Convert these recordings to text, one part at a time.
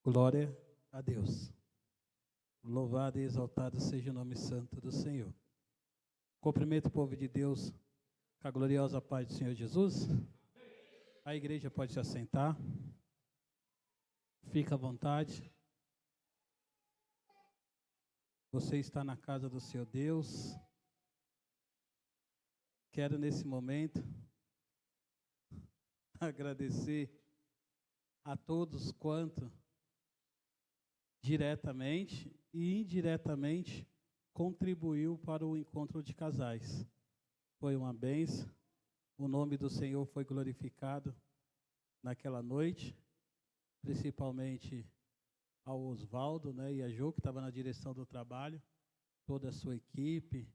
Glória a Deus. Louvado e exaltado seja o nome santo do Senhor. Cumprimento o povo de Deus com a gloriosa paz do Senhor Jesus. A igreja pode se assentar. Fica à vontade. Você está na casa do seu Deus. Quero nesse momento agradecer a todos quanto diretamente e indiretamente contribuiu para o encontro de casais. Foi uma bênção. O nome do Senhor foi glorificado naquela noite, principalmente ao Osvaldo, e a Jo, que estava na direção do trabalho, toda a sua equipe,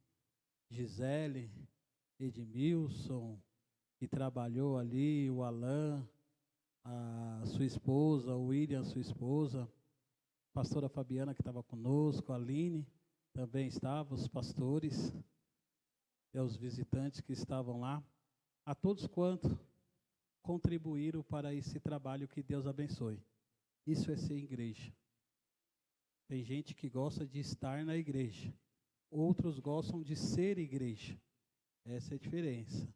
Gisele, Edmilson, que trabalhou ali, o Alain, a sua esposa, o William, sua esposa, a pastora Fabiana, que estava conosco, a Aline, também estava, os pastores, e os visitantes que estavam lá, a todos quantos contribuíram para esse trabalho, que Deus abençoe. Isso é ser igreja. Tem gente que gosta de estar na igreja, outros gostam de ser igreja. Essa é a diferença.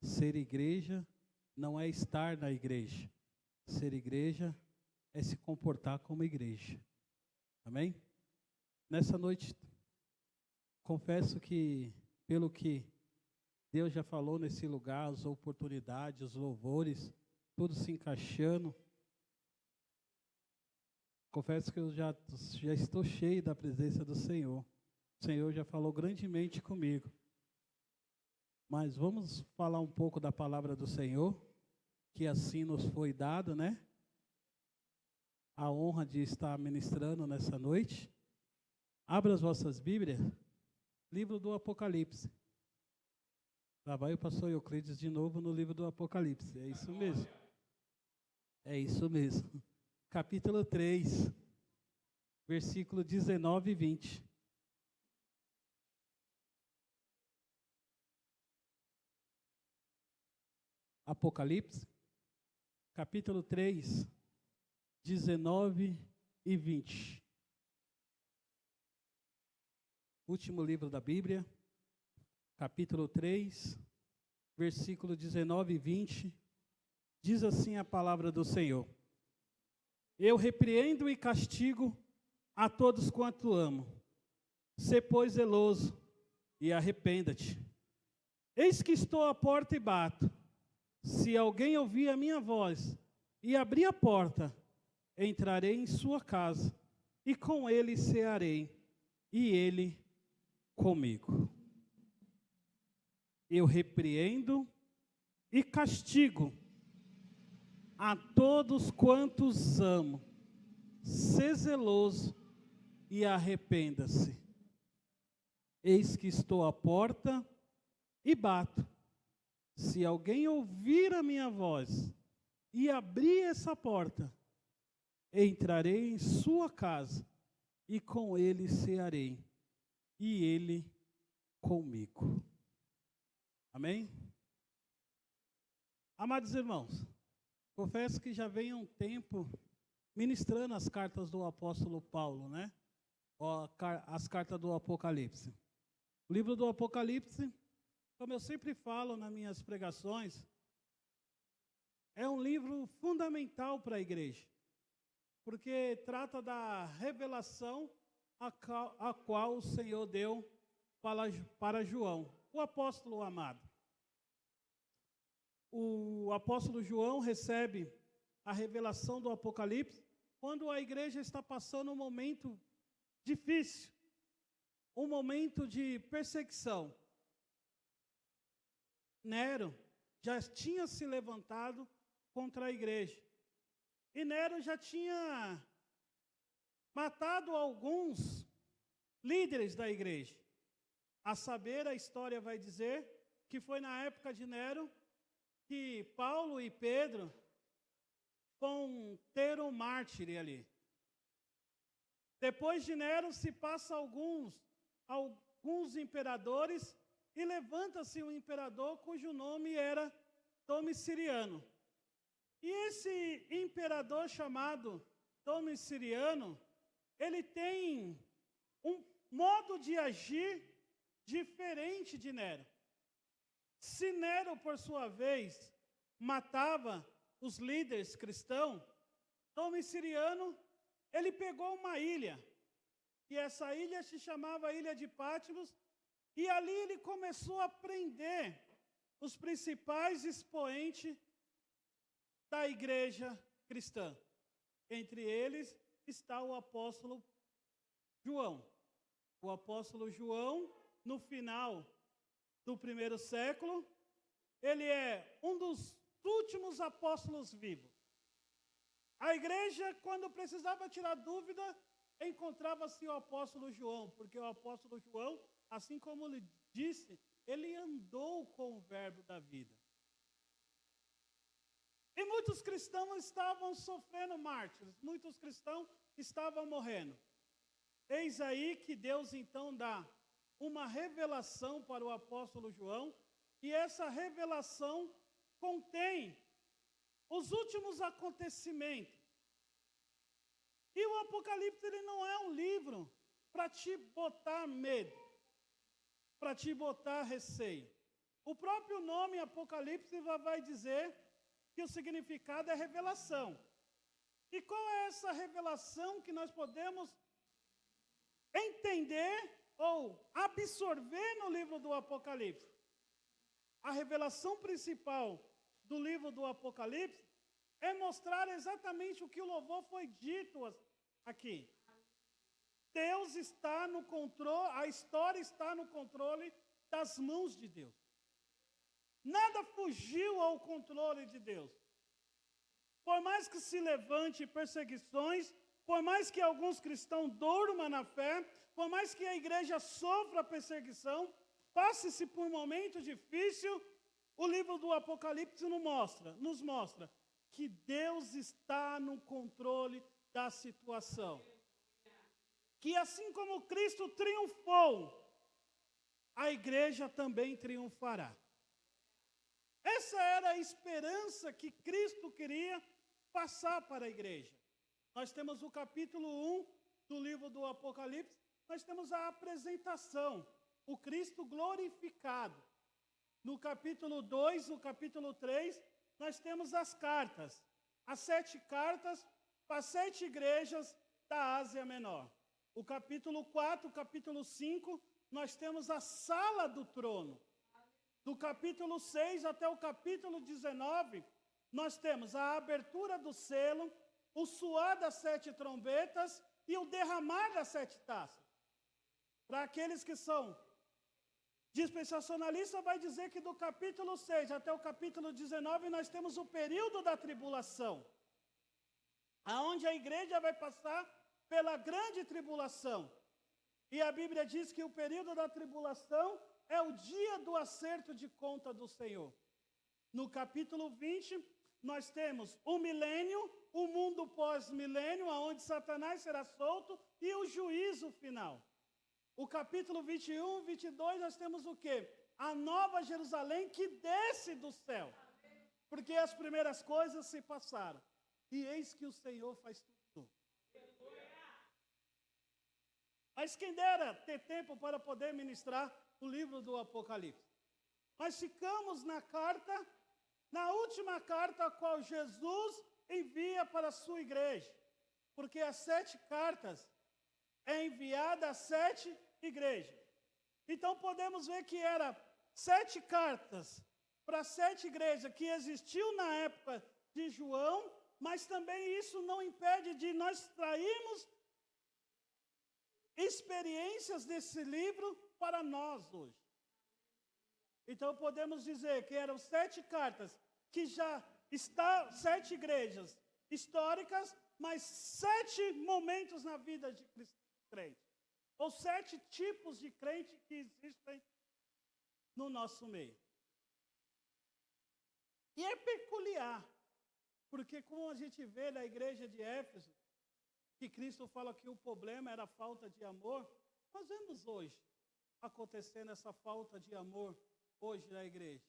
Ser igreja não é estar na igreja. Ser igreja é se comportar como igreja. Amém? Nessa noite, confesso que, pelo que Deus já falou nesse lugar, as oportunidades, os louvores, tudo se encaixando, confesso que eu já estou cheio da presença do Senhor. O Senhor já falou grandemente comigo. Mas vamos falar um pouco da palavra do Senhor, que assim nos foi dado, a honra de estar ministrando nessa noite. Abra as vossas Bíblias, livro do Apocalipse. Lá vai o pastor Euclides de novo no livro do Apocalipse. É isso mesmo. É isso mesmo. Capítulo 3, versículo 19 e 20. Apocalipse, capítulo 3, 19 e 20. Último livro da Bíblia, capítulo 3, versículo 19 e 20. Diz assim a palavra do Senhor: Eu repreendo e castigo a todos quanto amo. Sê, pois, zeloso e arrependa-te. Eis que estou à porta e bato. Se alguém ouvir a minha voz e abrir a porta, entrarei em sua casa, e com ele cearei, e ele comigo. Eu repreendo e castigo a todos quantos amo. Sê zeloso e arrependa-se. Eis que estou à porta e bato. Se alguém ouvir a minha voz e abrir essa porta, entrarei em sua casa, e com ele cearei, e ele comigo. Amém? Amados irmãos, confesso que já vem um tempo ministrando as cartas do apóstolo Paulo, as cartas do Apocalipse. O livro do Apocalipse, como eu sempre falo nas minhas pregações, é um livro fundamental para a igreja, porque trata da revelação a qual o Senhor deu para João, o apóstolo amado. O apóstolo João recebe a revelação do Apocalipse quando a igreja está passando um momento difícil, um momento de perseguição. Nero já tinha se levantado contra a igreja. E Nero já tinha matado alguns líderes da igreja. A saber, a história vai dizer que foi na época de Nero que Paulo e Pedro cometeram mártir ali. Depois de Nero se passa alguns imperadores, e levanta-se um imperador cujo nome era Domiciano. E esse imperador chamado Tome Siriano, ele tem um modo de agir diferente de Nero. Se Nero, por sua vez, matava os líderes cristãos, Tome Siriano, ele pegou uma ilha, e essa ilha se chamava Ilha de Patmos, e ali ele começou a prender os principais expoentes da igreja cristã. Entre eles está o apóstolo João. O apóstolo João, no final do primeiro século, ele é um dos últimos apóstolos vivos. A igreja, quando precisava tirar dúvida, encontrava-se o apóstolo João, porque o apóstolo João, assim como ele disse, ele andou com o verbo da vida. E muitos cristãos estavam sofrendo mártires, muitos cristãos estavam morrendo. Eis aí que Deus então dá uma revelação para o apóstolo João, e essa revelação contém os últimos acontecimentos. E o Apocalipse ele não é um livro para te botar medo, para te botar receio. O próprio nome Apocalipse vai dizer que o significado é revelação. E qual é essa revelação que nós podemos entender ou absorver no livro do Apocalipse? A revelação principal do livro do Apocalipse é mostrar exatamente o que o louvor foi dito aqui. Deus está no controle, a história está no controle das mãos de Deus. Nada fugiu ao controle de Deus. Por mais que se levante perseguições, por mais que alguns cristãos durmam na fé, por mais que a igreja sofra perseguição, passe-se por um momento difícil, o livro do Apocalipse nos mostra que Deus está no controle da situação. Que assim como Cristo triunfou, a igreja também triunfará. Essa era a esperança que Cristo queria passar para a igreja. Nós temos o capítulo 1 do livro do Apocalipse, nós temos a apresentação, o Cristo glorificado. No capítulo 2, no capítulo 3, nós temos as cartas. As 7 cartas para 7 igrejas da Ásia Menor. O capítulo 4, o capítulo 5, nós temos a sala do trono. Do capítulo 6 até o capítulo 19, nós temos a abertura do selo, o soar das 7 trombetas e o derramar das 7 taças. Para aqueles que são dispensacionalistas, vai dizer que do capítulo 6 até o capítulo 19, nós temos o período da tribulação, aonde a igreja vai passar pela grande tribulação. E a Bíblia diz que o período da tribulação é o dia do acerto de conta do Senhor. No capítulo 20, nós temos o milênio, o mundo pós-milênio, onde Satanás será solto, e o juízo final. O capítulo 21, 22, nós temos o quê? A nova Jerusalém que desce do céu. Porque as primeiras coisas se passaram. E eis que o Senhor faz tudo. Mas quem dera ter tempo para poder ministrar o livro do Apocalipse. Nós ficamos na última carta a qual Jesus envia para a sua igreja. Porque as 7 cartas é enviada a 7 igrejas. Então podemos ver que era 7 cartas para 7 igrejas que existiu na época de João, mas também isso não impede de nós extrairmos experiências desse livro para nós hoje. Então podemos dizer que eram 7 cartas que já está 7 igrejas históricas, mas 7 momentos na vida de crente. Ou 7 tipos de crente que existem no nosso meio. E é peculiar, porque como a gente vê na igreja de Éfeso, que Cristo fala que o problema era a falta de amor, nós vemos hoje acontecendo essa falta de amor hoje na igreja.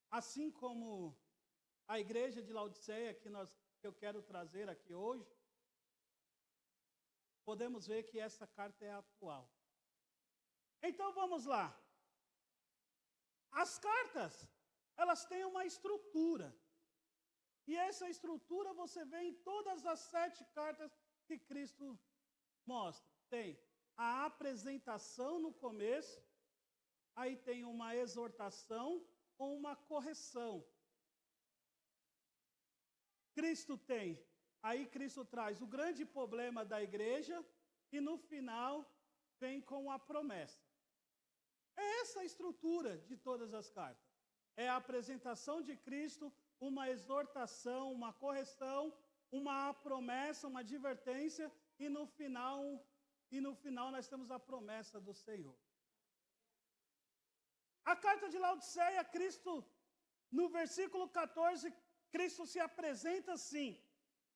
Assim como a igreja de Laodiceia, que eu quero trazer aqui hoje, podemos ver que essa carta é atual. Então vamos lá. As cartas, elas têm uma estrutura. E essa estrutura você vê em todas as 7 cartas que Cristo mostra. Tem a apresentação no começo, aí tem uma exortação ou uma correção. Aí Cristo traz o grande problema da igreja e no final vem com a promessa. É essa a estrutura de todas as cartas. É a apresentação de Cristo, uma exortação, uma correção, uma promessa, uma advertência e no final nós temos a promessa do Senhor. A carta de Laodiceia, Cristo, no versículo 14, Cristo se apresenta assim,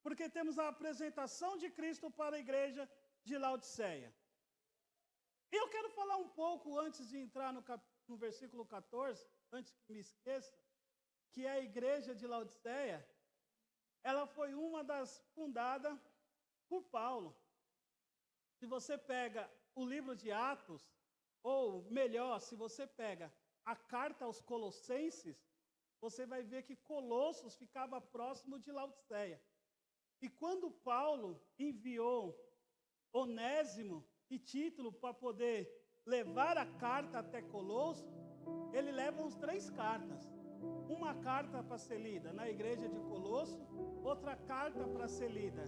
porque temos a apresentação de Cristo para a igreja de Laodiceia. E eu quero falar um pouco, antes de entrar no versículo 14, antes que me esqueça, que a igreja de Laodiceia, ela foi uma das fundadas por Paulo. Se você pega o livro de Atos, ou melhor, se você pega a carta aos Colossenses, você vai ver que Colossos ficava próximo de Laodiceia. E quando Paulo enviou Onésimo e Título para poder levar a carta até Colossos, ele leva uns 3 cartas. Uma carta para ser lida na igreja de Colosso, outra carta para ser lida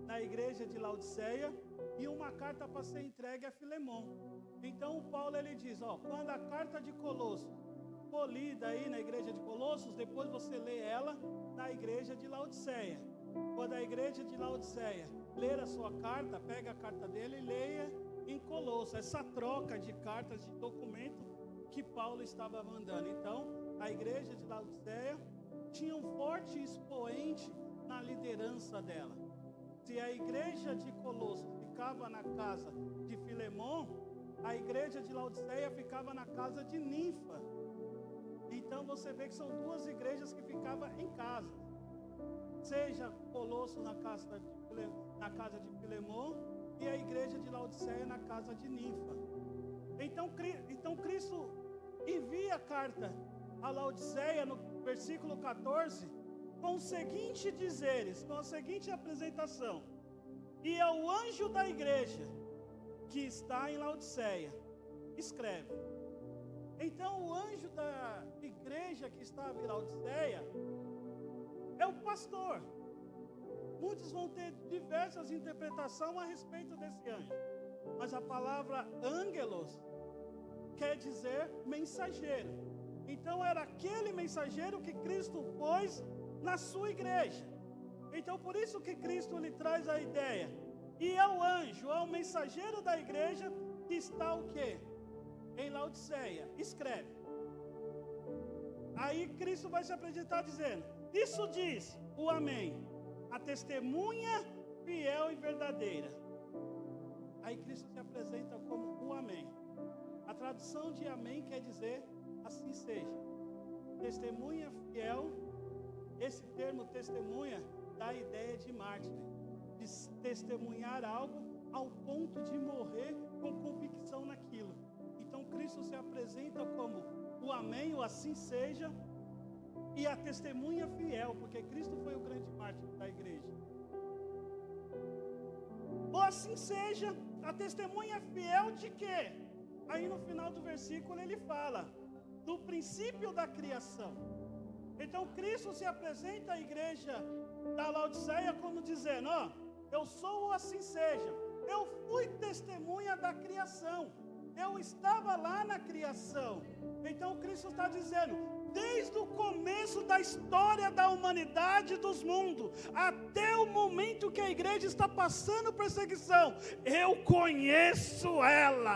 na igreja de Laodiceia e uma carta para ser entregue a Filemon. Então Paulo ele diz, quando a carta de Colosso for lida aí na igreja de Colossos, depois você lê ela na igreja de Laodiceia. Quando a igreja de Laodiceia ler a sua carta, pega a carta dele e leia em Colosso. Essa troca de cartas, de documento que Paulo estava mandando. Então, a igreja de Laodiceia tinha um forte expoente na liderança dela. Se a igreja de Colosso ficava na casa de Filemon, a igreja de Laodiceia ficava na casa de Ninfa. Então você vê que são 2 igrejas que ficavam em casa. Seja Colosso na casa de Filemon e a igreja de Laodiceia na casa de Ninfa. Então Cristo envia a carta a Laodiceia no versículo 14 com os seguintes dizeres, com a seguinte apresentação: e ao anjo da igreja que está em Laodiceia, escreve. Então o anjo da igreja que está em Laodiceia é o pastor. Muitos vão ter diversas interpretações a respeito desse anjo, mas a palavra ângelos quer dizer mensageiro. Então era aquele mensageiro que Cristo pôs na sua igreja. Então por isso que Cristo lhe traz a ideia. E ao anjo, ao mensageiro da igreja que está o quê? Em Laodiceia, escreve. Aí Cristo vai se apresentar dizendo: isso diz o Amém, a testemunha fiel e verdadeira. Aí Cristo se apresenta como o Amém. A tradução de Amém quer dizer assim seja. Testemunha fiel, esse termo testemunha dá a ideia de mártir, de testemunhar algo ao ponto de morrer com convicção naquilo. Então Cristo se apresenta como o Amém, o assim seja, e a testemunha fiel, porque Cristo foi o grande mártir da igreja. Ou assim seja, a testemunha fiel de quê? Aí no final do versículo ele fala do princípio da criação. Então Cristo se apresenta à igreja da Laodiceia como dizendo: eu sou o assim seja, eu fui testemunha da criação, eu estava lá na criação. Então Cristo está dizendo: desde o começo da história da humanidade e dos mundos, até o momento que a igreja está passando perseguição, eu conheço ela,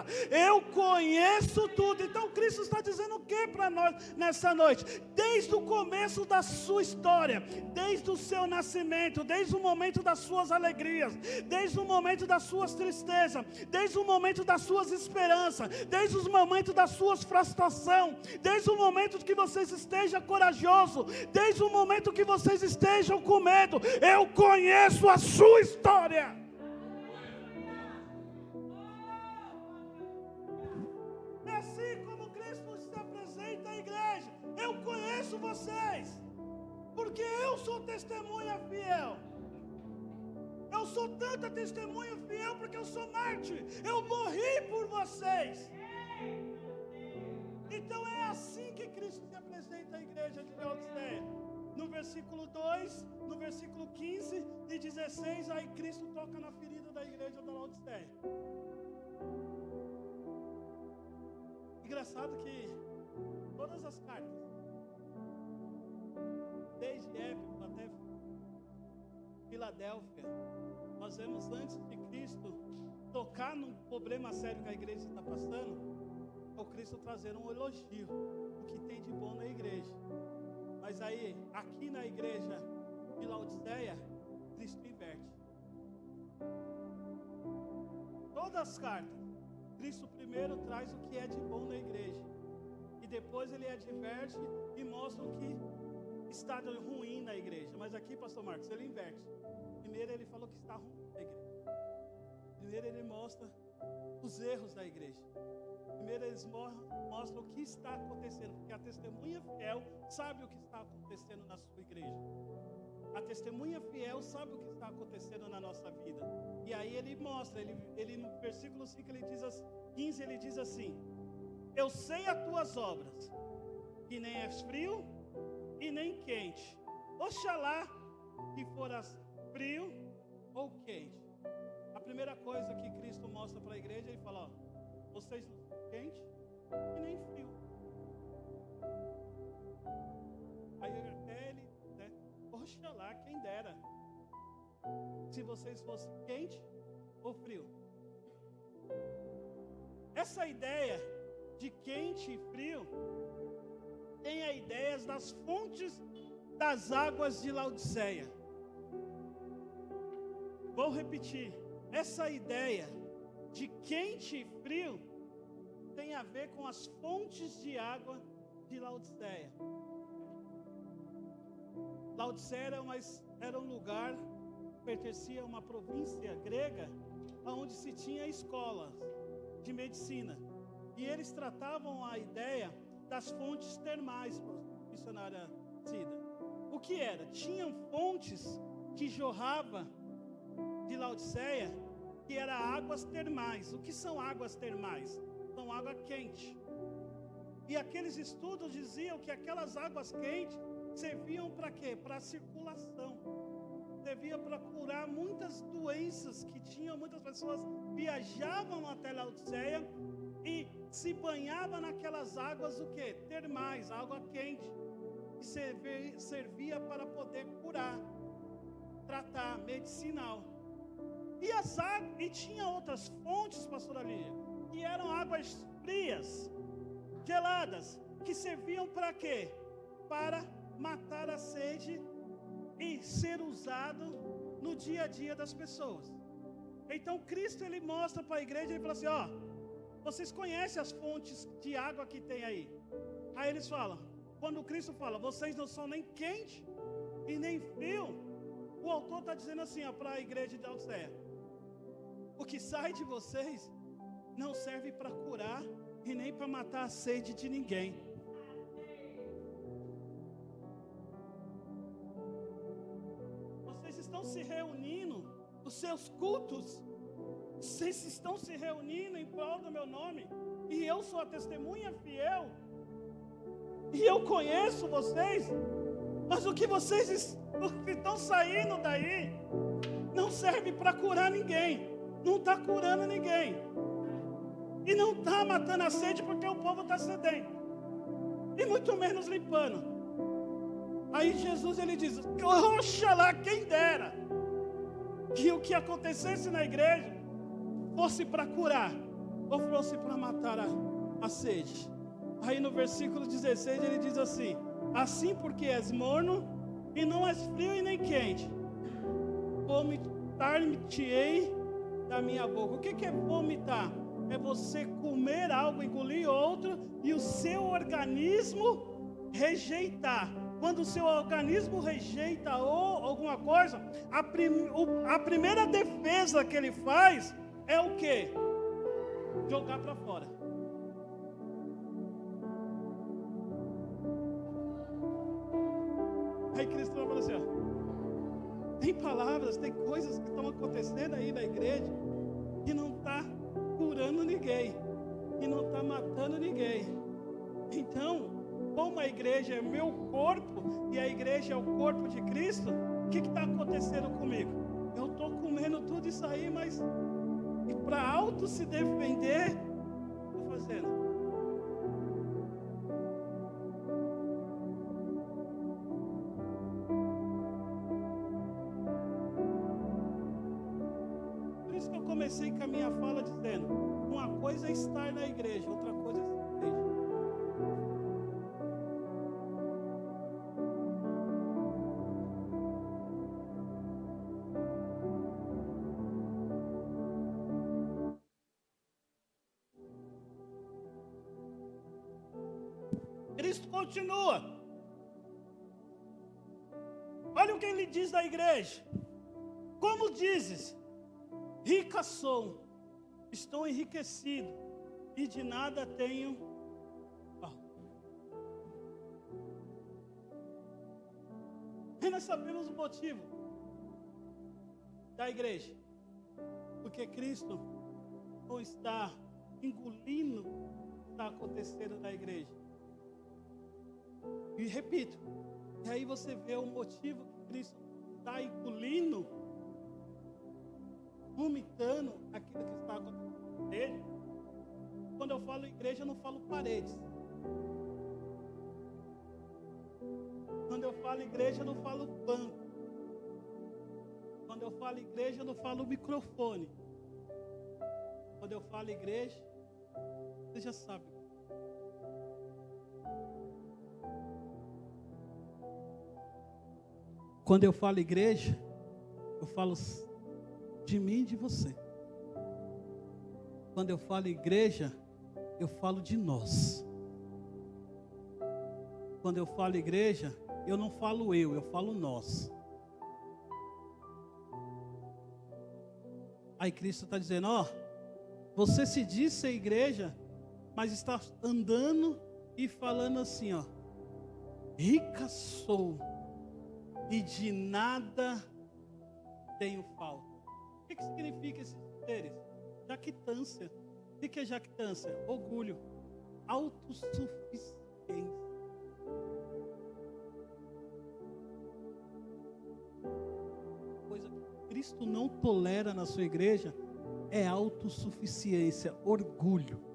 eu conheço tudo. Então Cristo está dizendo o que para nós nessa noite? Desde o começo da sua história, desde o seu nascimento, desde o momento das suas alegrias, desde o momento das suas tristezas, desde o momento das suas esperanças, desde o momento das suas frustrações, desde o momento que vocês estejam corajosos, desde o momento que vocês estejam com medo, eu conheço a sua história. testemunha fiel. Eu sou tanta testemunha fiel porque eu sou mártir. Eu morri por vocês. Então é assim que Cristo se apresenta à igreja de Laodiceia. No versículo 2, no versículo 15 e 16, aí Cristo toca na ferida da igreja da Laodiceia. Engraçado que todas as cartas, desde Éfeso até Filadélfia, nós vemos antes de Cristo tocar num problema sério que a igreja está passando, o Cristo trazer um elogio, o que tem de bom na igreja. Mas aí, aqui na igreja de Laodiceia, Cristo inverte. Todas as cartas, Cristo primeiro traz o que é de bom na igreja. E depois ele adverte e mostra o que está ruim na igreja. Mas aqui, pastor Marcos, ele inverte. Primeiro ele falou que está ruim na igreja. Primeiro ele mostra os erros da igreja. Primeiro eles mostram o que está acontecendo, porque a testemunha fiel sabe o que está acontecendo na sua igreja. A testemunha fiel sabe o que está acontecendo na nossa vida. E aí ele mostra, ele no versículo 5, 15, ele diz assim: eu sei as tuas obras, que nem és frio e nem quente. Oxalá que foras frio ou quente. A primeira coisa que Cristo mostra para a igreja, ele fala: ó, vocês não são quente e nem frio. Aí até ele, né? Oxalá, quem dera, se vocês fossem quente ou frio. Essa ideia de quente e frio tem a ideia das fontes das águas de Laodiceia. Vou repetir. Essa ideia de quente e frio tem a ver com as fontes de água de Laodiceia. Laodiceia era um lugar, pertencia a uma província grega, onde se tinha escolas de medicina. E eles tratavam a ideia das fontes termais, missionária Cida. O que era? Tinham fontes que jorravam de Laodiceia, que eram águas termais. O que são águas termais? São água quente. E aqueles estudos diziam que aquelas águas quentes serviam para quê? Para a circulação. Servia para curar muitas doenças que tinham. Muitas pessoas viajavam até Laodiceia e se banhavam naquelas águas, o quê? Termais, água quente, que servia para poder curar, tratar, medicinal. E tinha outras fontes, pastora Lídia, que eram águas frias, geladas, que serviam para quê? Para matar a sede e ser usado no dia a dia das pessoas. Então Cristo ele mostra para a igreja, ele fala assim: ó, vocês conhecem as fontes de água que tem aí? Aí eles falam, quando Cristo fala, vocês não são nem quente e nem frio, o autor está dizendo assim, ó, para a igreja de Laodiceia: o que sai de vocês não serve para curar e nem para matar a sede de ninguém. Vocês estão se reunindo, os seus cultos, vocês estão se reunindo em prol do meu nome, e eu sou a testemunha fiel, e eu conheço vocês, mas o que vocês estão saindo daí não serve para curar ninguém, não está curando ninguém, e não está matando a sede porque o povo está sedento, e muito menos limpando. Aí Jesus ele diz: oxalá, quem dera que o que acontecesse na igreja fosse para curar ou fosse para matar a sede. Aí no versículo 16 ele diz assim: assim porque és morno e não és frio e nem quente, vomitar-me-te-ei da minha boca. O que é vomitar? É você comer algo, engolir outro e o seu organismo rejeitar. Quando o seu organismo rejeita alguma coisa, a primeira defesa que ele faz é o quê? Jogar para fora. Aí Cristo vai falar assim, ó: Em palavras, tem coisas que estão acontecendo aí na igreja que não está curando ninguém, que não está matando ninguém. Então, como a igreja é meu corpo e a igreja é o corpo de Cristo, o que está acontecendo comigo? Eu estou comendo tudo isso aí, mas para auto se defender, estou fazendo. Por isso que eu comecei com a minha fala dizendo: uma coisa é estar na igreja, outra coisa é ser igreja. Cristo continua. Olha o que ele diz da igreja. Como dizes, rica sou, estou enriquecido e de nada tenho falta. E nós sabemos o motivo da igreja, porque Cristo não está engolindo o que está acontecendo na igreja. E repito, e aí você vê o motivo que Cristo está engolindo, vomitando aquilo que está acontecendo nele. Quando eu falo igreja, eu não falo paredes. Quando eu falo igreja, eu não falo banco. Quando eu falo igreja, eu não falo microfone. Quando eu falo igreja, você já sabe. Quando eu falo igreja, eu falo de mim e de você. Quando eu falo igreja, eu falo de nós. Quando eu falo igreja, eu não falo eu falo nós. Aí Cristo está dizendo, ó, você se diz ser igreja, mas está andando e falando assim, ó, rica sou e de nada tenho falta. O que significa esses seres? Jactância. O que é jactância? Orgulho. Autossuficiência. Coisa que Cristo não tolera na sua igreja é autossuficiência, orgulho.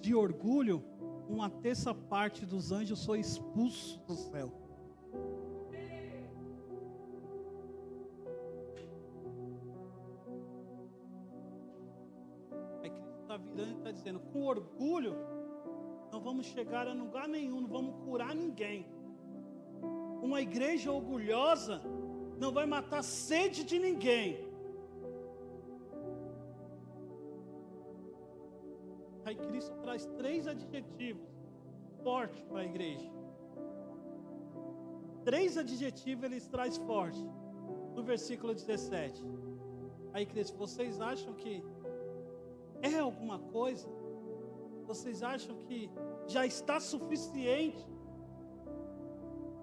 De orgulho, uma terça parte dos anjos foi expulso do céu. Aí Cristo está virando e está dizendo, com orgulho, não vamos chegar a lugar nenhum, não vamos curar ninguém. Uma igreja orgulhosa não vai matar a sede de ninguém. Aí Cristo traz 3 adjetivos fortes para a igreja. 3 adjetivos ele traz forte. No versículo 17. Aí Cristo, vocês acham que é alguma coisa? Vocês acham que já está suficiente?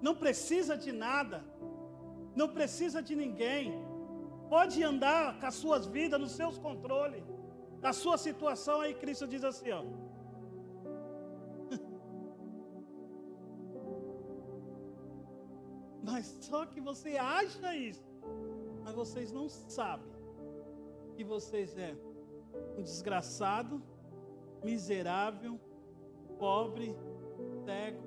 Não precisa de nada. Não precisa de ninguém. Pode andar com as suas vidas, nos seus controles. Da sua situação, aí Cristo diz assim, ó. Mas só que você acha isso, mas vocês não sabem que vocês é um desgraçado, miserável, pobre, cego.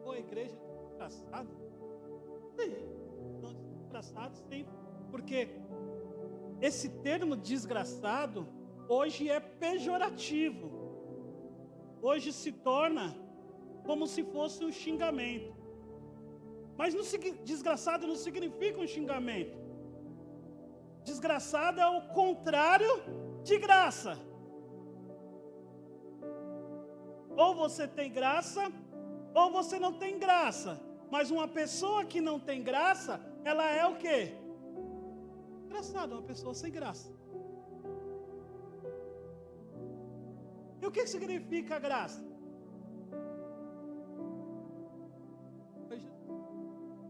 Pô, a igreja é desgraçada? São desgraçados, sim, porque esse termo desgraçado hoje é pejorativo. Hoje se torna como se fosse um xingamento. Mas desgraçado não significa um xingamento. Desgraçado é o contrário de graça. Ou você tem graça, ou você não tem graça. Mas uma pessoa que não tem graça, ela é o quê? desgraçado, uma pessoa sem graça. E o que significa graça?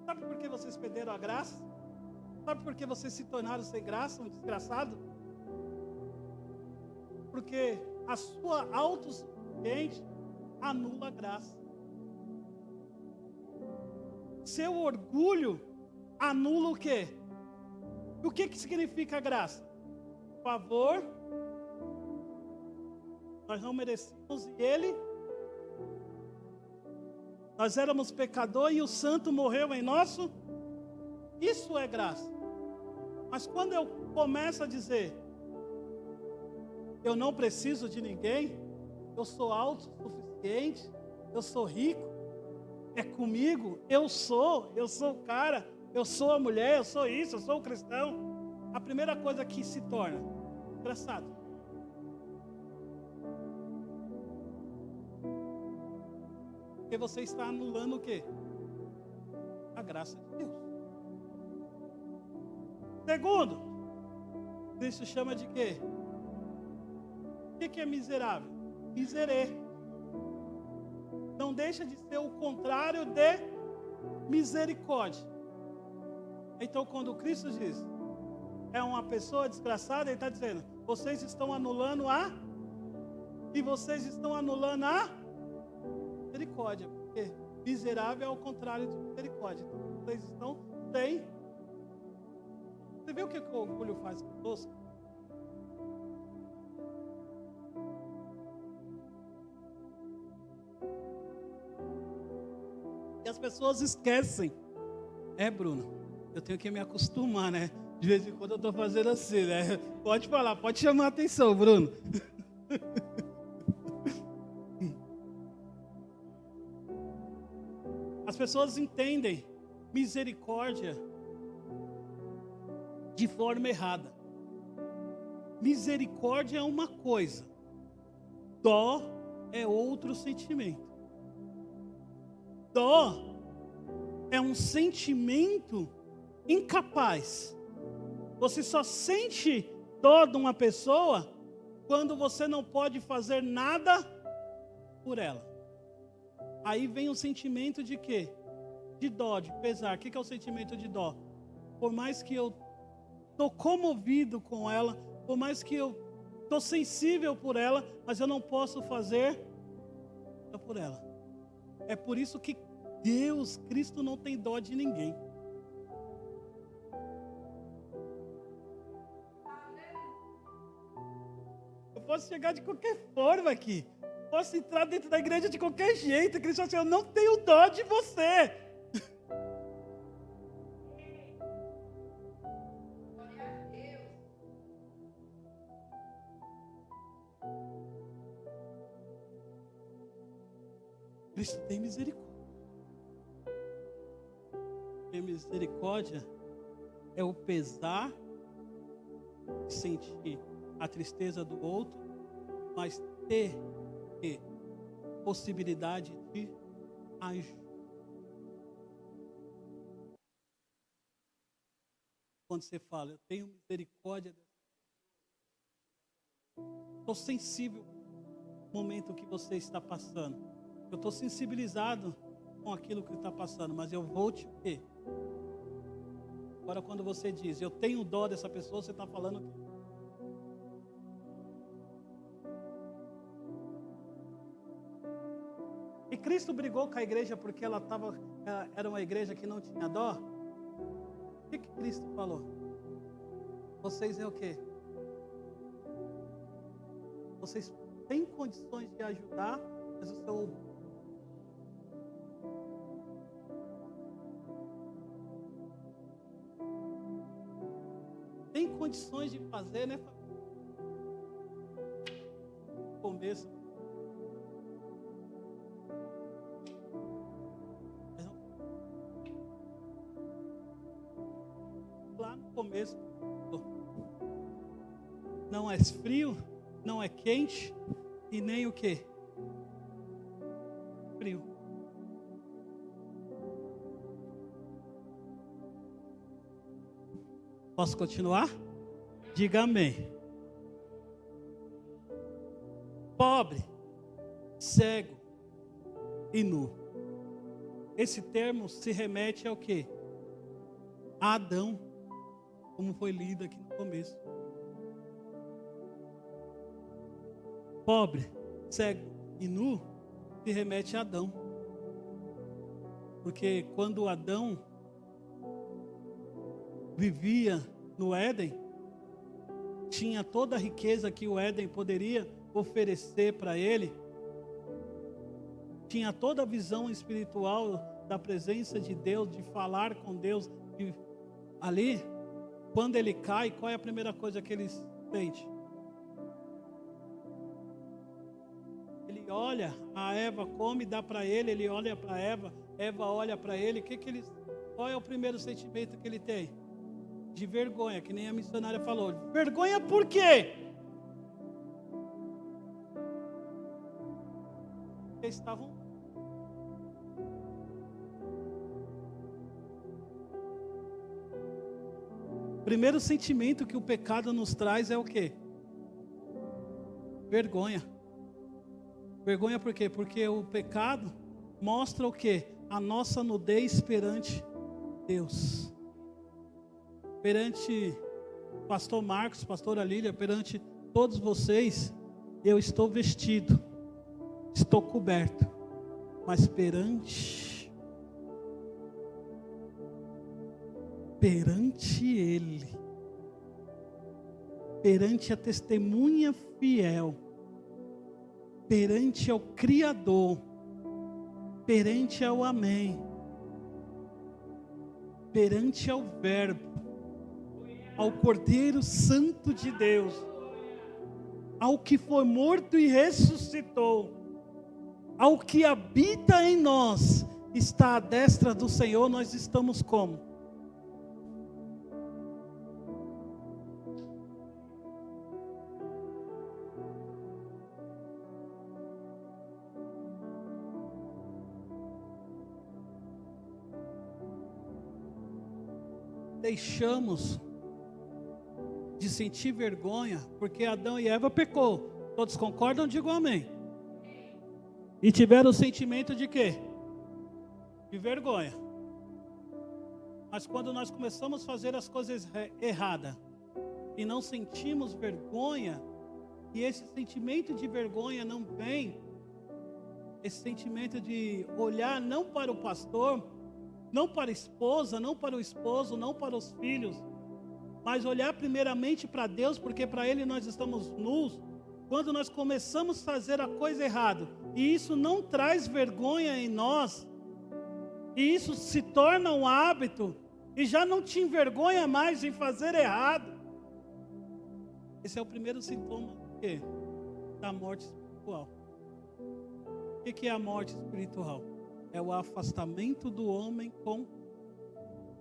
Sabe por que vocês perderam a graça? Sabe por que vocês se tornaram sem graça, um desgraçado? Porque a sua autossuficiência anula a graça. Seu orgulho anula o quê? O que significa graça? Favor. Nós não merecíamos e Ele. Nós éramos pecador e o Santo morreu em nosso. Isso é graça. Mas quando eu começo a dizer, eu não preciso de ninguém, eu sou autossuficiente, eu sou rico, é comigo, eu sou o cara, eu sou a mulher, eu sou isso, eu sou o cristão. A primeira coisa que se torna engraçado. Porque você está anulando o quê? A graça de Deus. Segundo, Cristo chama de quê? O que é miserável? Miserê. Não deixa de ser o contrário de misericórdia. Então, quando Cristo diz, é uma pessoa desgraçada, Ele está dizendo, vocês estão anulando e vocês estão anulando a misericórdia. Porque miserável é o contrário de misericórdia. Então, vocês estão sem. Você vê o que o orgulho faz conosco? E as pessoas esquecem. Bruno, eu tenho que me acostumar, né? De vez em quando eu estou fazendo assim, né? Pode falar, pode chamar a atenção, Bruno. As pessoas entendem misericórdia de forma errada. Misericórdia é uma coisa, dó é outro sentimento. Dó é um sentimento incapaz. Você só sente dó de uma pessoa quando você não pode fazer nada por ela. Aí vem o sentimento de quê? De dó, de pesar. O que é o sentimento de dó? Por mais que eu estou comovido com ela, por mais que eu estou sensível por ela, mas eu não posso fazer por ela. É por isso que Deus, Cristo não tem dó de ninguém. Eu posso chegar de qualquer forma aqui. Posso entrar dentro da igreja de qualquer jeito. Cristo assim, eu não tenho dó de você. Cristo tem misericórdia. Porque misericórdia é o pesar de sentir a tristeza do outro, mas ter possibilidade de agir. Quando você fala, eu tenho misericórdia, estou sensível ao momento que você está passando. Eu estou sensibilizado com aquilo que está passando, mas eu vou te ver. Agora, quando você diz, eu tenho dó dessa pessoa, você está falando o quê? E Cristo brigou com a igreja porque ela era uma igreja que não tinha dó? O que Cristo falou? Vocês é o quê? Vocês têm condições de ajudar, mas o seu tem condições de fazer, né? Começo. Lá no começo, não é frio, não é quente e nem o quê? Frio. Posso continuar? Diga amém. Pobre, cego e nu. Esse termo se remete ao quê? A Adão, como foi lido aqui no começo. Pobre, cego e nu se remete a Adão. Porque quando Adão vivia no Éden, tinha toda a riqueza que o Éden poderia oferecer para ele, tinha toda a visão espiritual da presença de Deus, de falar com Deus. Ali, quando ele cai, qual é a primeira coisa que ele sente? Ele olha, a Eva come, dá para ele olha para Eva, Eva olha para ele, qual é o primeiro sentimento que ele tem? De vergonha, que nem a missionária falou. Vergonha por quê? Porque estavam... Primeiro sentimento que o pecado nos traz é o quê? Vergonha. Vergonha por quê? Porque o pecado mostra o quê? A nossa nudez perante Deus. Perante pastor Marcos, pastora Lília, perante todos vocês, eu estou vestido, estou coberto, mas perante Ele, perante a testemunha fiel, perante ao Criador, perante ao Amém, perante ao Verbo, ao Cordeiro Santo de Deus, ao que foi morto e ressuscitou, ao que habita em nós, está à destra do Senhor, nós estamos como? Deixamos de sentir vergonha, porque Adão e Eva pecou. Todos concordam? Digam amém. E tiveram o sentimento de quê? De vergonha. Mas quando nós começamos a fazer as coisas erradas e não sentimos vergonha, e esse sentimento de vergonha não vem, esse sentimento de olhar não para o pastor, não para a esposa, não para o esposo, não para os filhos, mas olhar primeiramente para Deus, porque para Ele nós estamos nus. Quando nós começamos a fazer a coisa errada, e isso não traz vergonha em nós, e isso se torna um hábito, e já não te envergonha mais em fazer errado, esse é o primeiro sintoma da morte espiritual. O que é a morte espiritual? É o afastamento do homem com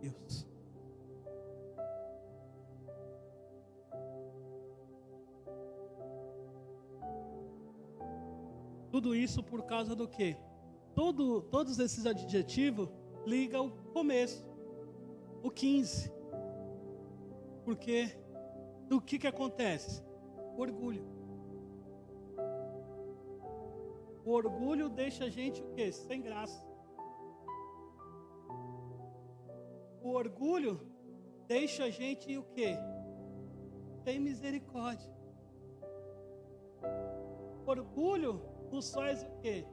Deus. Tudo isso por causa do quê? Todos esses adjetivos ligam ao começo, o 15. Porque do que acontece? Orgulho. O orgulho deixa a gente o quê? Sem graça. O orgulho deixa a gente o quê? Sem misericórdia. O orgulho nos faz o quê?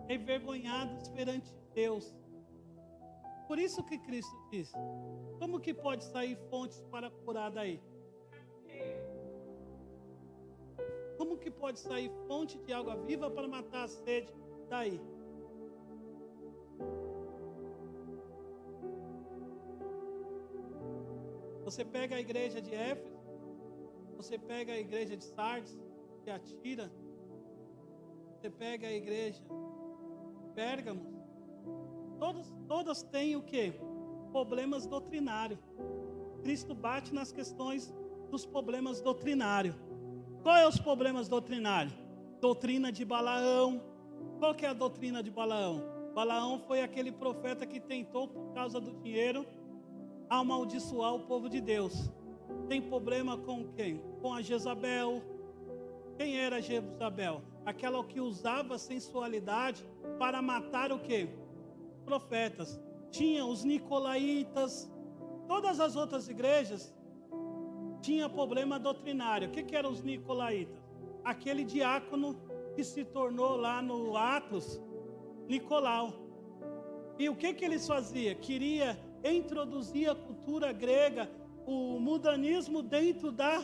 Envergonhados perante Deus. Por isso que Cristo disse: como que pode sair fontes para curar daí? Como que pode sair fonte de água viva para matar a sede daí? Você pega a igreja de Éfeso, você pega a igreja de Sardes, de Atira, você pega a igreja de Pérgamo, todas têm o quê? Problemas doutrinários. Cristo bate nas questões dos problemas doutrinários. Qual é os problemas doutrinários? Doutrina de Balaão. Qual que é a doutrina de Balaão? Balaão foi aquele profeta que tentou, por causa do dinheiro, amaldiçoar o povo de Deus. tem problema com quem? Com a Jezabel. Quem era Jezabel? Aquela que usava a sensualidade para matar o quê? Profetas. Tinha os nicolaítas. Todas as outras igrejas tinham problema doutrinário. O que eram os nicolaítas? Aquele diácono que se tornou lá no Atos, Nicolau. E o que eles faziam? Queria introduzir a cultura grega, o mundanismo dentro da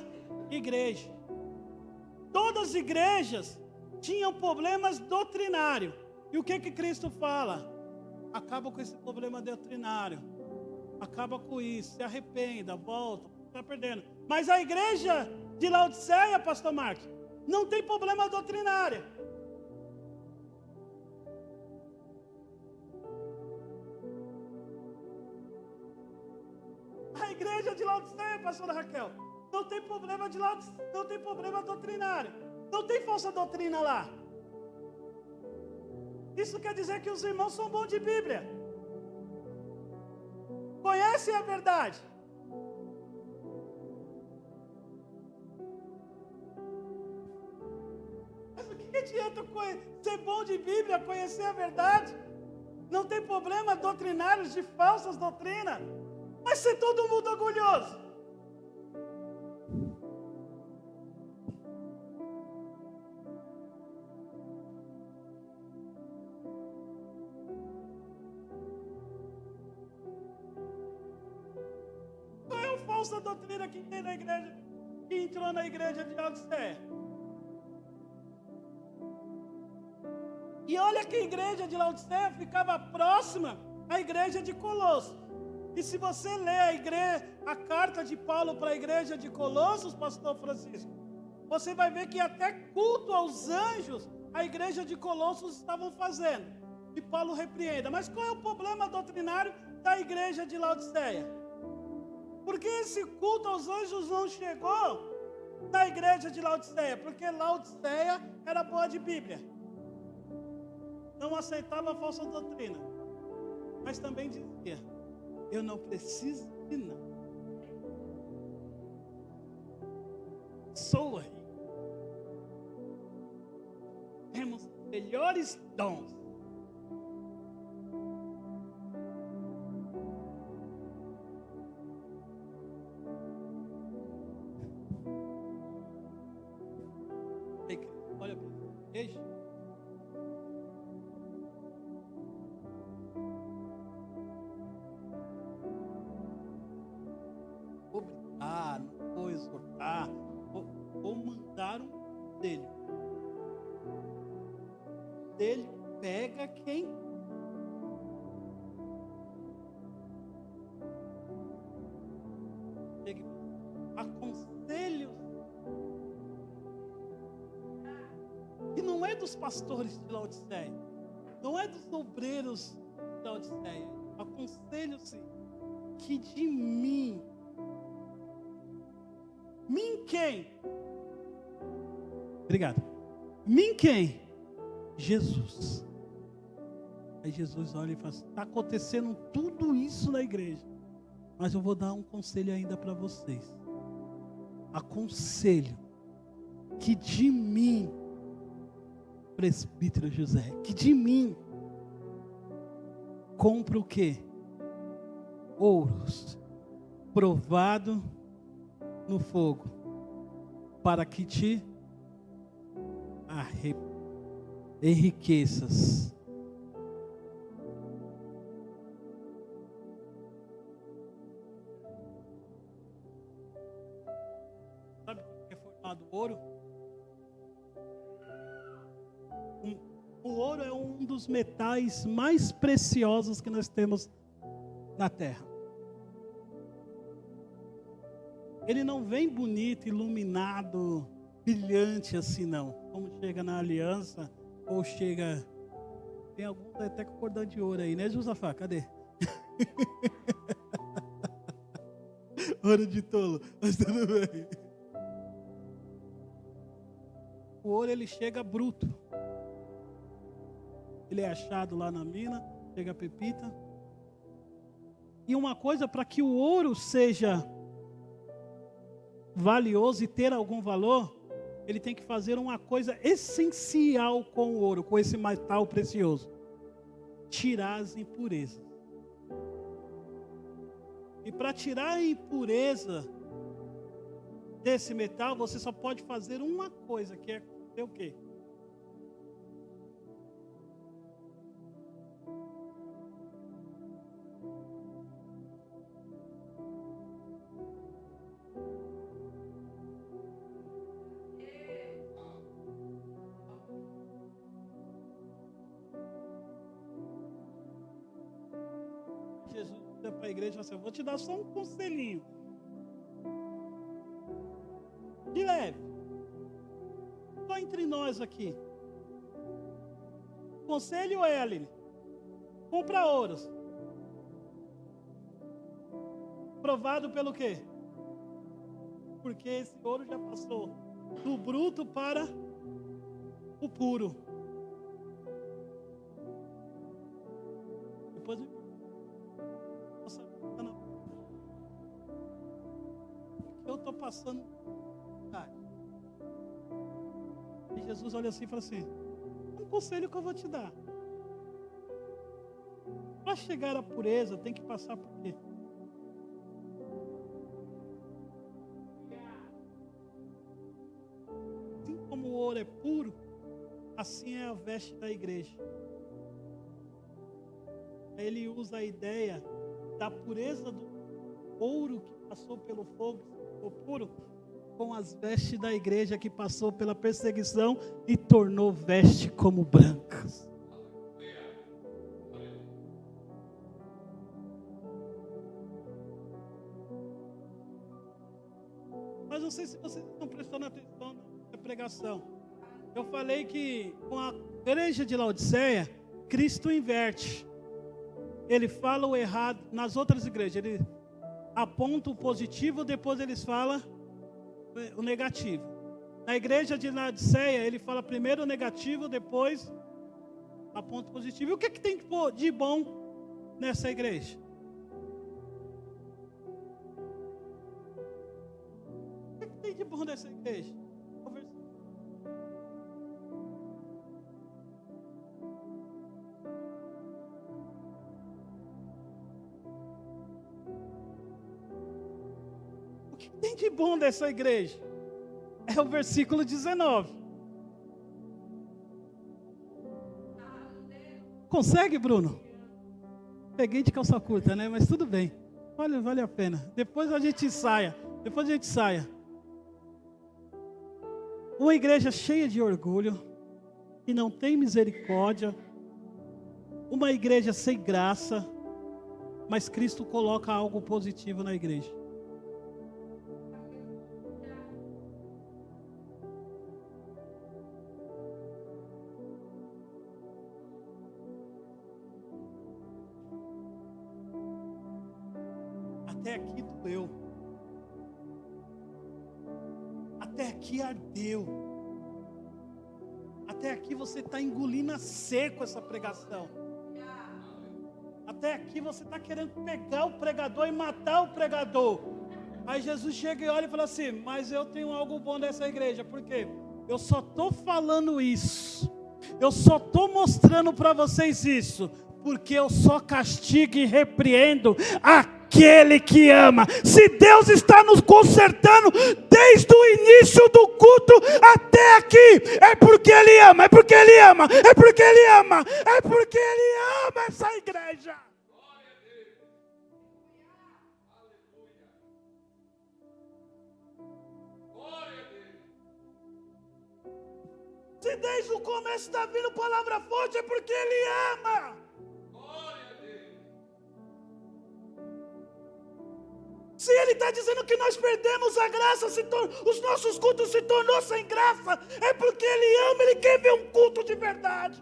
igreja. Todas as igrejas tinham problemas doutrinários. E o que Cristo fala? Acaba com esse problema doutrinário. Acaba com isso, se arrependa, volta, está perdendo. Mas a igreja de Laodiceia, pastor Marcos, não tem problema doutrinário. A igreja de Laodiceia, pastora Raquel, não tem problema não tem problema doutrinário. Não tem falsa doutrina lá. Isso quer dizer que os irmãos são bons de Bíblia. Conhecem a verdade. Mas o que adianta ser bom de Bíblia, conhecer a verdade? Não tem problema doutrinários de falsas doutrinas. Mas ser todo mundo orgulhoso. Qual é a falsa doutrina que tem na igreja, que entrou na igreja de Laodiceia? E olha que a igreja de Laodiceia ficava próxima à igreja de Colosso. E se você ler a carta de Paulo para a igreja de Colossos, pastor Francisco, você vai ver que até culto aos anjos a igreja de Colossos estavam fazendo. E Paulo repreenda. Mas qual é o problema doutrinário da igreja de Laodiceia? Por que esse culto aos anjos não chegou na igreja de Laodiceia? Porque Laodiceia era boa de Bíblia. Não aceitava a falsa doutrina. Mas também dizia: eu não preciso de nada. Sou rico. Temos melhores dons. Olha para o beijo. Não vou exortar, vou mandar um dele. Dele pega quem? Aconselho. E não é dos pastores de Laodiceia, não é dos obreiros de Laodiceia. Aconselho-se que de mim quem? Obrigado. Mim quem? Jesus. Aí Jesus olha e fala assim: está acontecendo tudo isso na igreja, mas eu vou dar um conselho ainda para vocês. Aconselho que de mim, presbítero José, que de mim compra o quê? Ouros, provado no fogo, para que te enriqueças. Sabe como é formado o ouro? O ouro é um dos metais mais preciosos que nós temos na terra. Ele não vem bonito, iluminado, brilhante assim não. Como chega na aliança, ou chega... Tem alguns até com cordão de ouro aí, né, Josafá? Cadê? Ouro de tolo, mas tudo bem. O ouro, ele chega bruto. Ele é achado lá na mina, chega a pepita. E uma coisa, para que o ouro seja valioso e ter algum valor, ele tem que fazer uma coisa essencial com o ouro, com esse metal precioso: tirar as impurezas. E para tirar a impureza desse metal, você só pode fazer uma coisa, que é o quê? Jesus disse para a igreja assim: eu vou te dar só um conselhinho. De leve. Só entre nós aqui. O conselho é, Aline, compra ouros. Provado pelo quê? Porque esse ouro já passou do bruto para o puro. Depois eu estou passando. E Jesus olha assim e fala assim: um conselho que eu vou te dar. Para chegar à pureza, tem que passar por quê? Assim como o ouro é puro, assim é a veste da igreja. Ele usa a ideia da pureza do ouro que passou pelo fogo, ficou puro, com as vestes da igreja que passou pela perseguição e tornou veste como brancas. Mas não sei se vocês estão prestando atenção na pregação. Eu falei que com a igreja de Laodiceia, Cristo inverte. Ele fala o errado. Nas outras igrejas, ele aponta o positivo, depois eles falam o negativo. Na igreja de Laodiceia, ele fala primeiro o negativo, depois aponta o positivo. E o que tem de bom nessa igreja? O que tem de bom nessa igreja? O que tem de bom dessa igreja? É o versículo 19. Consegue, Bruno? Peguei de calça curta, né? Mas tudo bem. Vale a pena. Depois a gente saia. Uma igreja cheia de orgulho, que não tem misericórdia. Uma igreja sem graça. Mas Cristo coloca algo positivo na igreja. Até aqui doeu. Até aqui ardeu. Até aqui você está engolindo a seco essa pregação. Até aqui você está querendo pegar o pregador e matar o pregador. Aí Jesus chega e olha e fala assim: mas eu tenho algo bom nessa igreja. Por quê? Eu só estou falando isso. Eu só estou mostrando para vocês isso. Porque eu só castigo e repreendo aquele que ama. Se Deus está nos consertando desde o início do culto até aqui, é porque Ele ama, é porque Ele ama, é porque Ele ama, é porque Ele ama essa igreja. Se desde o começo está vindo palavra forte, é porque Ele ama. Se Ele está dizendo que nós perdemos a graça, os nossos cultos se tornou sem graça, é porque Ele ama, Ele quer ver um culto de verdade.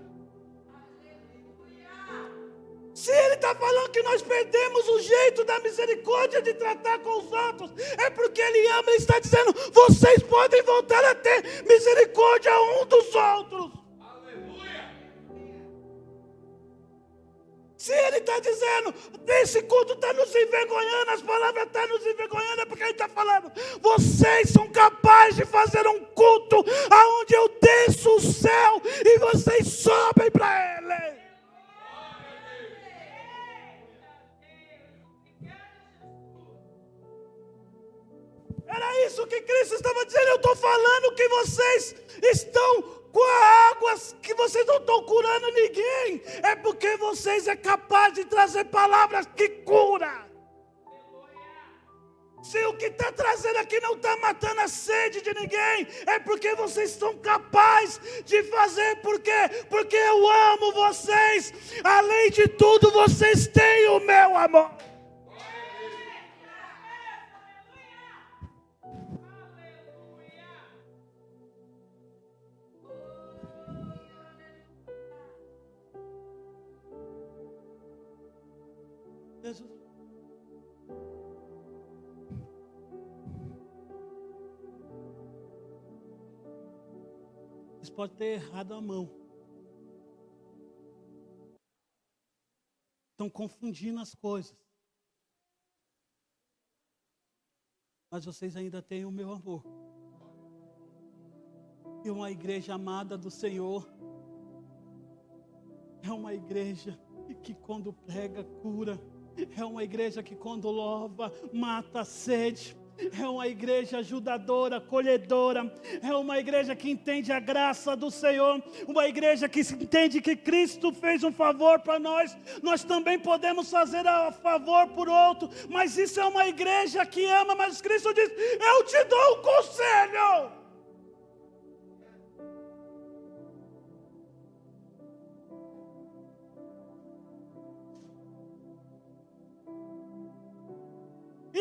Se Ele está falando que nós perdemos o jeito da misericórdia de tratar com os outros, é porque Ele ama, Ele está dizendo: vocês podem voltar a ter misericórdia um dos outros. Aleluia. Se Ele está dizendo, esse culto está nos envergonhando, as palavras estão nos envergonhando, é porque Ele está falando, vocês são capazes de fazer um culto aonde eu desço o céu e vocês sobem para Ele. Era isso que Cristo estava dizendo. Eu estou falando que vocês estão com a água, que vocês não estão curando ninguém. É porque vocês é capaz de trazer palavras que curam. Se o que está trazendo aqui não está matando a sede de ninguém, é porque vocês são capazes de fazer. Por quê? Porque eu amo vocês. Além de tudo, vocês têm o meu amor. Jesus. Vocês podem ter errado a mão. Estão confundindo as coisas. Mas vocês ainda têm o meu amor. E uma igreja amada do Senhor é uma igreja que quando prega, cura. É uma igreja que quando louva, mata a sede. É uma igreja ajudadora, acolhedora. É uma igreja que entende a graça do Senhor. Uma igreja que entende que Cristo fez um favor para nós. Nós também podemos fazer a favor por outro. Mas isso é uma igreja que ama. Mas Cristo diz, eu te dou um conselho.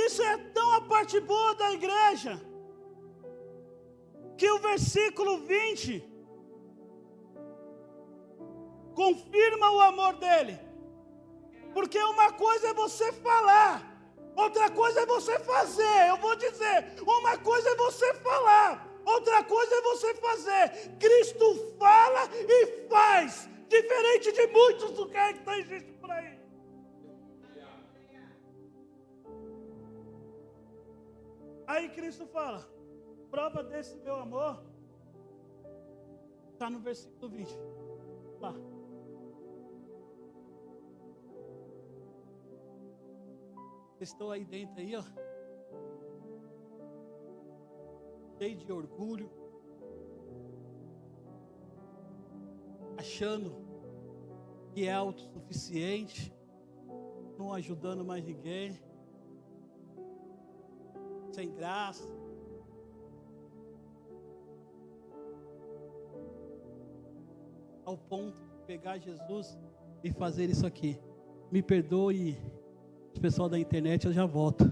Isso é tão a parte boa da igreja, que o versículo 20 confirma o amor dele. Porque uma coisa é você falar, outra coisa é você fazer. Eu vou dizer, uma coisa é você falar, outra coisa é você fazer. Cristo fala e faz, diferente de muitos do que existe por aí. Aí Cristo fala, prova desse meu amor, está no versículo 20, lá. Vocês estão aí dentro aí, ó, cheio de orgulho, achando que é autossuficiente, não ajudando mais ninguém, sem graça. Ao ponto de pegar Jesus e fazer isso aqui. Me perdoe, o pessoal da internet, eu já volto.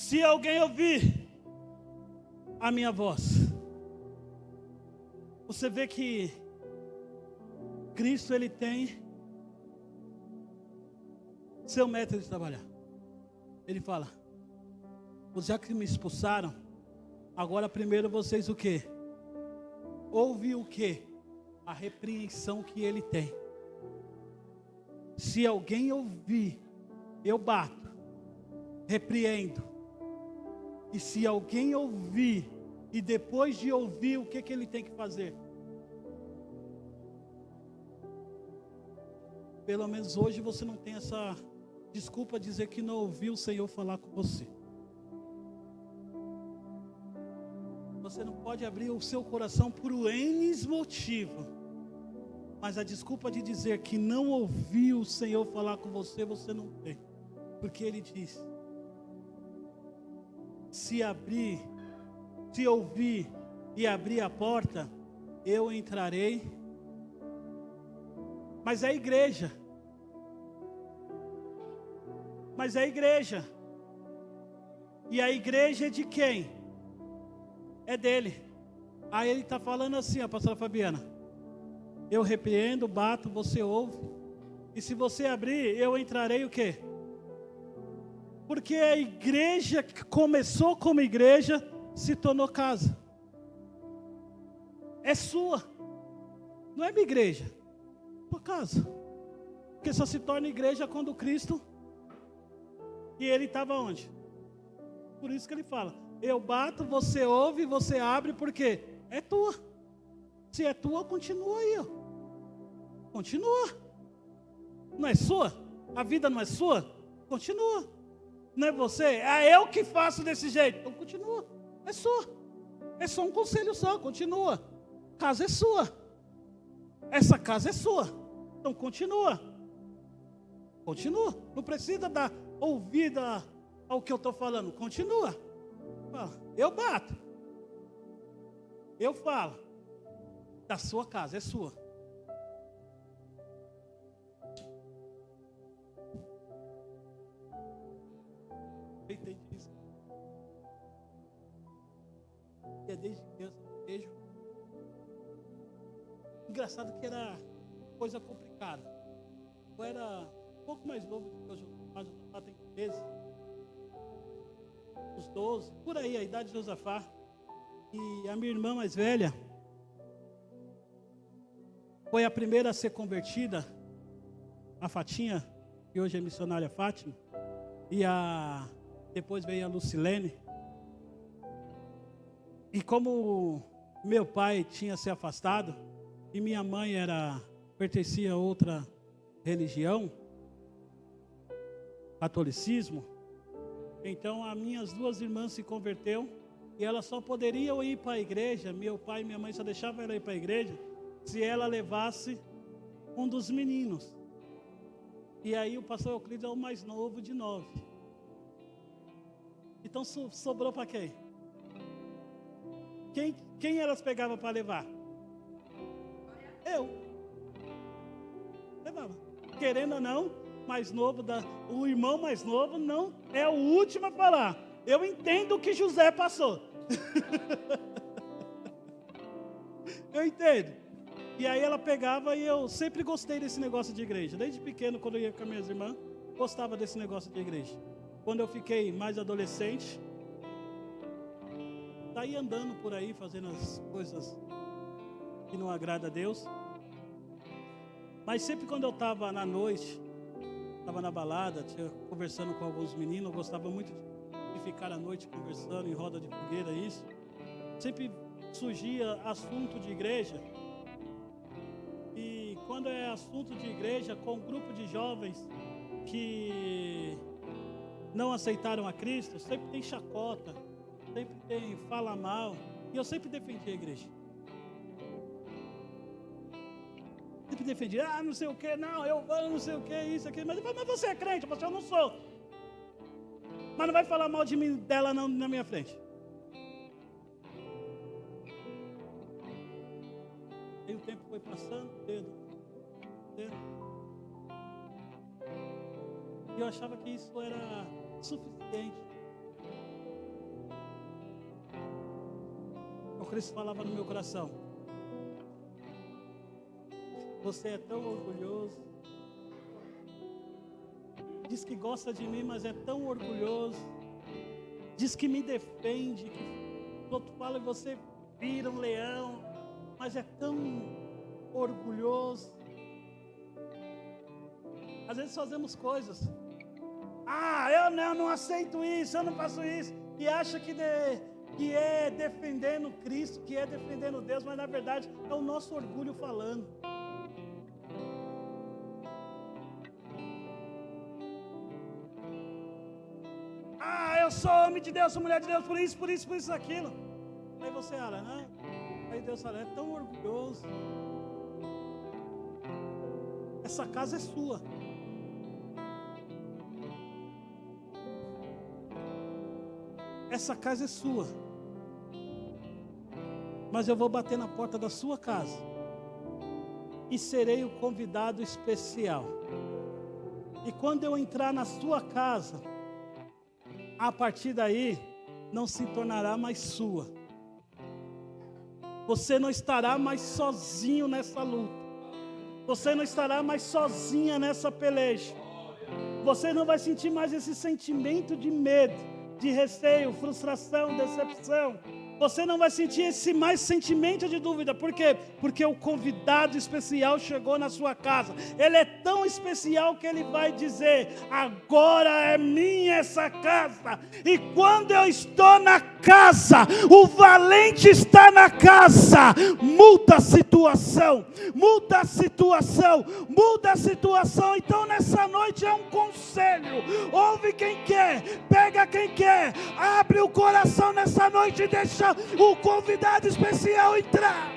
Se alguém ouvir a minha voz, você vê que Cristo, ele tem seu método de trabalhar. Ele fala: já que me expulsaram, agora primeiro vocês o quê? Ouve o quê? A repreensão que ele tem. Se alguém ouvir, eu bato, repreendo. E se alguém ouvir, e depois de ouvir, o que ele tem que fazer? Pelo menos hoje você não tem essa desculpa de dizer que não ouviu o Senhor falar com você. Você não pode abrir o seu coração por N motivo. Mas a desculpa de dizer que não ouviu o Senhor falar com você, você não tem. Porque Ele diz: se ouvir e abrir a porta, eu entrarei. Mas é igreja. Mas é igreja. E a igreja é de quem? É dele. Aí ele está falando assim, a pastora Fabiana: eu repreendo, bato, você ouve. E se você abrir, eu entrarei o quê? Porque a igreja que começou como igreja se tornou casa. É sua. Não é minha igreja. Tua casa. Porque só se torna igreja quando Cristo. E ele estava onde? Por isso que ele fala: eu bato, você ouve, você abre, porque é tua. Se é tua, continua aí, ó. Continua. Não é sua? A vida não é sua? Continua. Não é você? É eu que faço desse jeito. Então continua. É sua. É só um conselho só, continua. Casa é sua. Essa casa é sua. Então continua. Continua. Não precisa dar ouvida ao que eu estou falando. Continua. Eu bato. Eu falo. Da sua casa, é sua. Eu entendi isso. E é desde criança eu vejo. Engraçado que era coisa complicada. Eu era um pouco mais novo do que eu já tem 13. Uns 12, por aí, a idade de Josafá. E a minha irmã mais velha foi a primeira a ser convertida, a Fatinha, que hoje é missionária Fátima, e depois veio a Lucilene. E como meu pai tinha se afastado, e minha mãe pertencia a outra religião, catolicismo, então as minhas duas irmãs se converteram, e elas só poderiam ir para a igreja, meu pai e minha mãe só deixavam ela ir para a igreja, se ela levasse um dos meninos. E aí o pastor Euclides é o mais novo de 9. Então sobrou para quem? Quem elas pegavam para levar? Eu. Levava. Querendo ou não, mais novo, o irmão mais novo não é o último a falar. Eu entendo o que José passou. Eu entendo. E aí ela pegava, e eu sempre gostei desse negócio de igreja. Desde pequeno, quando eu ia com as minhas irmãs, gostava desse negócio de igreja. Quando eu fiquei mais adolescente, saí andando por aí, fazendo as coisas que não agradam a Deus. Mas sempre quando eu estava na noite, estava na balada, conversando com alguns meninos, eu gostava muito de ficar à noite conversando em roda de fogueira, isso. Sempre surgia assunto de igreja. E quando é assunto de igreja, com um grupo de jovens que não aceitaram a Cristo, sempre tem chacota, sempre tem fala mal. E eu sempre defendi a igreja. Sempre defendi, não sei o que, não, eu vou, não sei o que, isso, aquilo. Mas você é crente, eu não sou. Mas não vai falar mal de mim, dela não, na minha frente. Aí o tempo foi passando, dedo. E eu achava que isso era suficiente. o Cristo falava no meu coração: você é tão orgulhoso. Diz que gosta de mim, mas é tão orgulhoso. Diz que me defende, que o outro fala e você vira um leão, mas é tão orgulhoso. Às vezes fazemos coisas. Eu não aceito isso, eu não faço isso. E acha que é defendendo Cristo, que é defendendo Deus, mas na verdade é o nosso orgulho falando. Eu sou homem de Deus, sou mulher de Deus, por isso, aquilo. Aí você olha, né? Aí Deus fala: é tão orgulhoso. Essa casa é sua. Essa casa é sua. Mas eu vou bater na porta da sua casa e serei o convidado especial. E quando eu entrar na sua casa, a partir daí não se tornará mais sua. Você não estará mais sozinho nessa luta. Você não estará mais sozinha nessa peleja. Você não vai sentir mais esse sentimento de medo, de receio, frustração, decepção. Você não vai sentir esse mais sentimento de dúvida. Por quê? Porque o convidado especial chegou na sua casa. Ele é tão especial que ele vai dizer: agora é minha essa casa. E quando eu estou na casa, o valente está na casa. Muda a situação, muda a situação, muda a situação. Então nessa noite é um conselho. Ouve quem quer, pega quem quer, abre o coração nessa noite e deixa o convidado especial entrar.